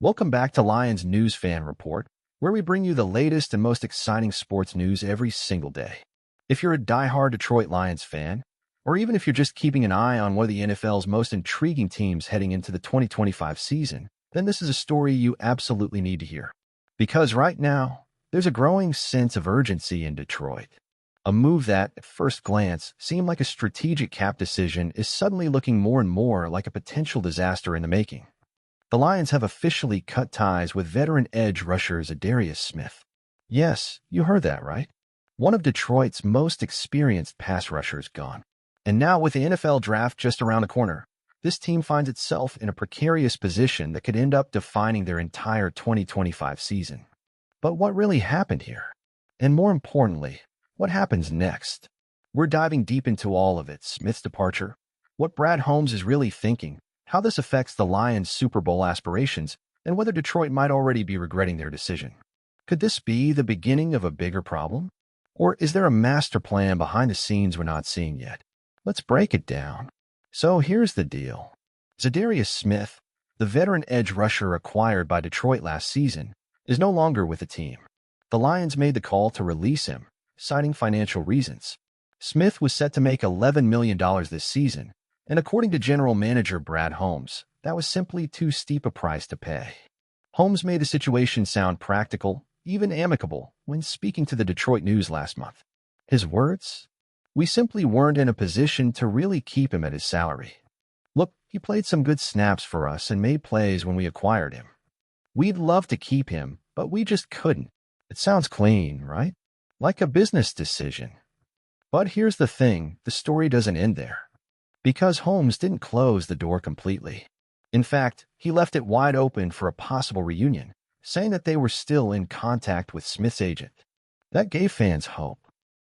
Welcome back to Lions News Fan Report, where we bring you the latest and most exciting sports news every single day. If you're a diehard Detroit Lions fan, or even if you're just keeping an eye on one of the NFL's most intriguing teams heading into the 2025 season, then this is a story you absolutely need to hear. Because right now, there's a growing sense of urgency in Detroit. A move that, at first glance, seemed like a strategic cap decision is suddenly looking more and more like a potential disaster in the making. The Lions have officially cut ties with veteran edge rusher ZA'DARIUS Smith. Yes, you heard that right. One of Detroit's most experienced pass rushers gone. And now with the NFL draft just around the corner, this team finds itself in a precarious position that could end up defining their entire 2025 season. But what really happened here? And more importantly, what happens next? We're diving deep into all of it: Smith's departure, what Brad Holmes is really thinking, how this affects the Lions' Super Bowl aspirations, and whether Detroit might already be regretting their decision. Could this be the beginning of a bigger problem? Or is there a master plan behind the scenes we're not seeing yet? Let's break it down. So here's the deal. ZA'DARIUS Smith, the veteran edge rusher acquired by Detroit last season, is no longer with the team. The Lions made the call to release him, citing financial reasons. Smith was set to make $11 million this season, and according to General Manager Brad Holmes, that was simply too steep a price to pay. Holmes made the situation sound practical, even amicable, when speaking to the Detroit News last month. His words? We simply weren't in a position to really keep him at his salary. Look, he played some good snaps for us and made plays when we acquired him. We'd love to keep him, but we just couldn't. It sounds clean, right? Like a business decision. But here's the thing, the story doesn't end there. Because Holmes didn't close the door completely. In fact, he left it wide open for a possible reunion, saying that they were still in contact with Smith's agent. That gave fans hope.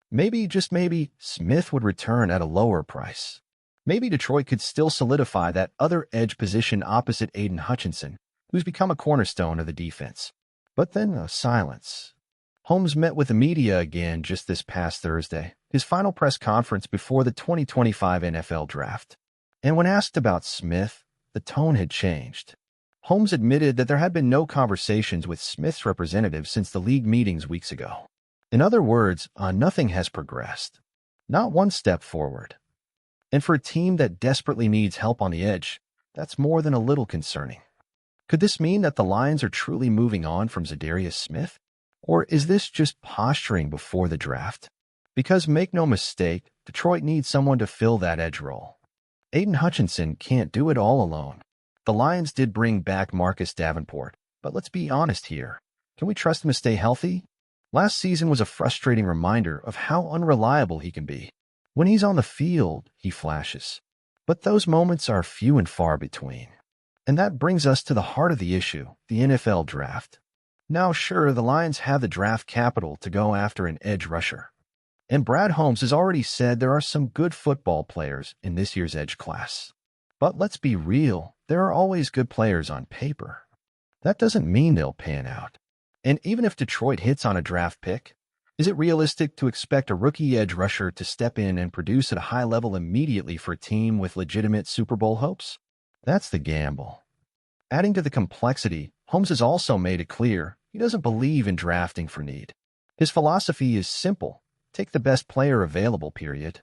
Maybe, just maybe, Smith would return at a lower price. Maybe Detroit could still solidify that other edge position opposite Aiden Hutchinson, who's become a cornerstone of the defense. But then silence. Holmes met with the media again just this past Thursday, his final press conference before the 2025 NFL Draft. And when asked about Smith, the tone had changed. Holmes admitted that there had been no conversations with Smith's representatives since the league meetings weeks ago. In other words, nothing has progressed. Not one step forward. And for a team that desperately needs help on the edge, that's more than a little concerning. Could this mean that the Lions are truly moving on from ZA'DARIUS Smith? Or is this just posturing before the draft? Because make no mistake, Detroit needs someone to fill that edge role. Aiden Hutchinson can't do it all alone. The Lions did bring back Marcus Davenport, but let's be honest here. Can we trust him to stay healthy? Last season was a frustrating reminder of how unreliable he can be. When he's on the field, he flashes. But those moments are few and far between. And that brings us to the heart of the issue, the NFL Draft. Now, sure, the Lions have the draft capital to go after an edge rusher. And Brad Holmes has already said there are some good football players in this year's edge class. But let's be real, there are always good players on paper. That doesn't mean they'll pan out. And even if Detroit hits on a draft pick, is it realistic to expect a rookie edge rusher to step in and produce at a high level immediately for a team with legitimate Super Bowl hopes? That's the gamble. Adding to the complexity, Holmes has also made it clear he doesn't believe in drafting for need. His philosophy is simple: take the best player available, period.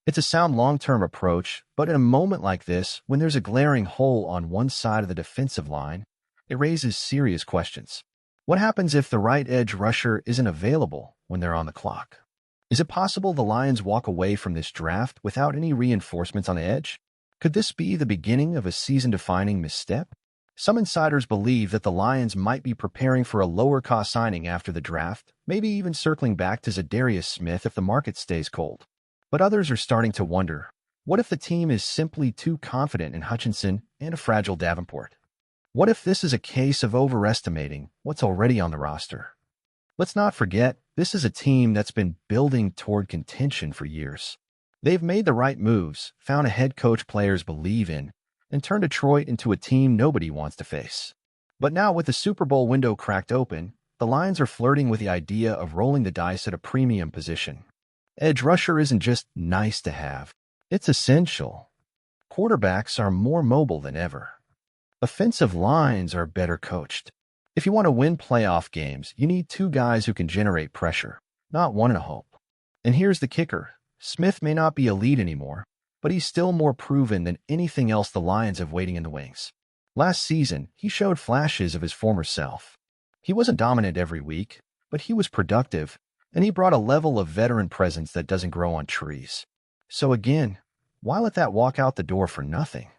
It's a sound long-term approach, but in a moment like this, when there's a glaring hole on one side of the defensive line, it raises serious questions. What happens if the right edge rusher isn't available when they're on the clock? Is it possible the Lions walk away from this draft without any reinforcements on the edge? Could this be the beginning of a season-defining misstep? Some insiders believe that the Lions might be preparing for a lower-cost signing after the draft, maybe even circling back to ZA'DARIUS Smith if the market stays cold. But others are starting to wonder, what if the team is simply too confident in Hutchinson and a fragile Davenport? What if this is a case of overestimating what's already on the roster? Let's not forget, this is a team that's been building toward contention for years. They've made the right moves, found a head coach players believe in, and turned Detroit into a team nobody wants to face. But now with the Super Bowl window cracked open, the Lions are flirting with the idea of rolling the dice at a premium position. Edge rusher isn't just nice to have. It's essential. Quarterbacks are more mobile than ever. Offensive lines are better coached. If you want to win playoff games, you need two guys who can generate pressure, not one in a hope. And here's the kicker. Smith may not be elite anymore, but he's still more proven than anything else the Lions have waiting in the wings. Last season, he showed flashes of his former self. He wasn't dominant every week, but he was productive, and he brought a level of veteran presence that doesn't grow on trees. So again, why let that walk out the door for nothing?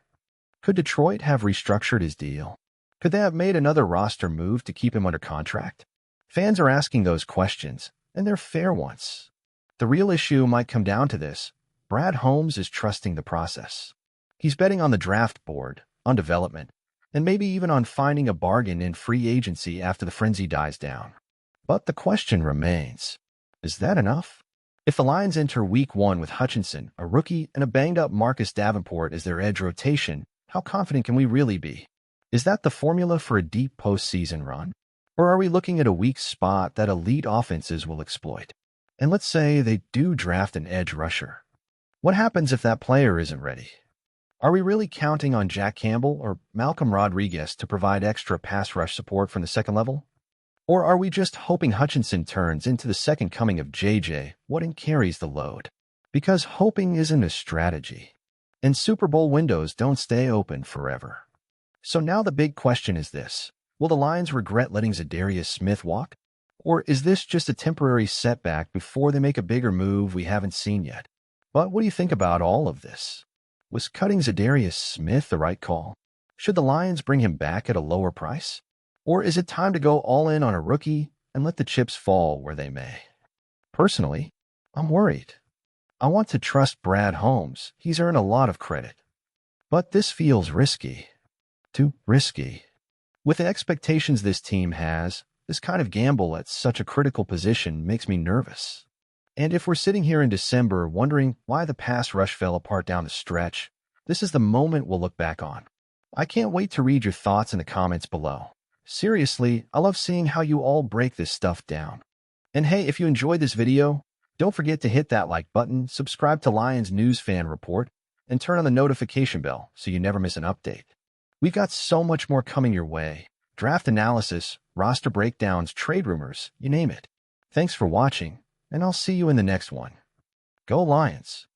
Could Detroit have restructured his deal? Could they have made another roster move to keep him under contract? Fans are asking those questions, and they're fair ones. The real issue might come down to this. Brad Holmes is trusting the process. He's betting on the draft board, on development, and maybe even on finding a bargain in free agency after the frenzy dies down. But the question remains, is that enough? If the Lions enter Week 1 with Hutchinson, a rookie, and a banged-up Marcus Davenport as their edge rotation, how confident can we really be? Is that the formula for a deep postseason run? Or are we looking at a weak spot that elite offenses will exploit? And let's say they do draft an edge rusher. What happens if that player isn't ready? Are we really counting on Jack Campbell or Malcolm Rodriguez to provide extra pass rush support from the second level? Or are we just hoping Hutchinson turns into the second coming of J.J. Watt and carries the load? Because hoping isn't a strategy. And Super Bowl windows don't stay open forever. So now the big question is this. Will the Lions regret letting ZA'DARIUS Smith walk? Or is this just a temporary setback before they make a bigger move we haven't seen yet? But what do you think about all of this? Was cutting ZA'DARIUS Smith the right call? Should the Lions bring him back at a lower price? Or is it time to go all in on a rookie and let the chips fall where they may? Personally, I'm worried. I want to trust Brad Holmes. He's earned a lot of credit. But this feels risky. Too risky. With the expectations this team has, this kind of gamble at such a critical position makes me nervous. And if we're sitting here in December wondering why the pass rush fell apart down the stretch, this is the moment we'll look back on. I can't wait to read your thoughts in the comments below. Seriously, I love seeing how you all break this stuff down. And hey, if you enjoyed this video, don't forget to hit that like button, subscribe to Lions News Fan Report, and turn on the notification bell so you never miss an update. We've got so much more coming your way. Draft analysis, roster breakdowns, trade rumors, you name it. Thanks for watching, and I'll see you in the next one. Go Lions!